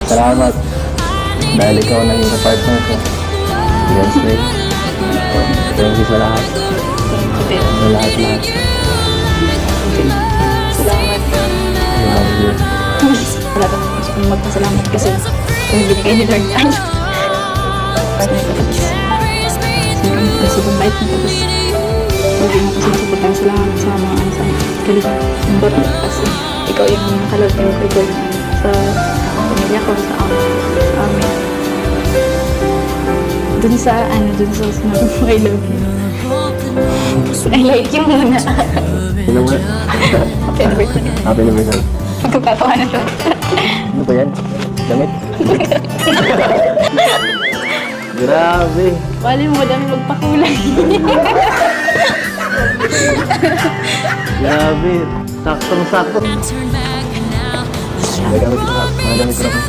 Salamat. Dahil ikaw naging kapartner ko. Yes, babe. Thank you sa lahat. Sa lahat-lahat. Salamat. I love you. Wala ka naman magpasalamat kasi kung binigay ni Lord yan. Kasi kung bait mo tapos hindi mo kasi masuportahan sa lahat sa mga ano sa kalimutan. Important kasi ikaw yung nakalog yung kay Lord sa pamilya ko, sa amin. Dun sa sinabi mo, I love you. I like you muna. Ano nga? Happy anniversary. Happy anniversary. Magpapatawa na siya. Ano ba yan? Damit? Grabe. Wala mo, dami magpakulay. Grabe. Saktong-sakto. Magamit ko na.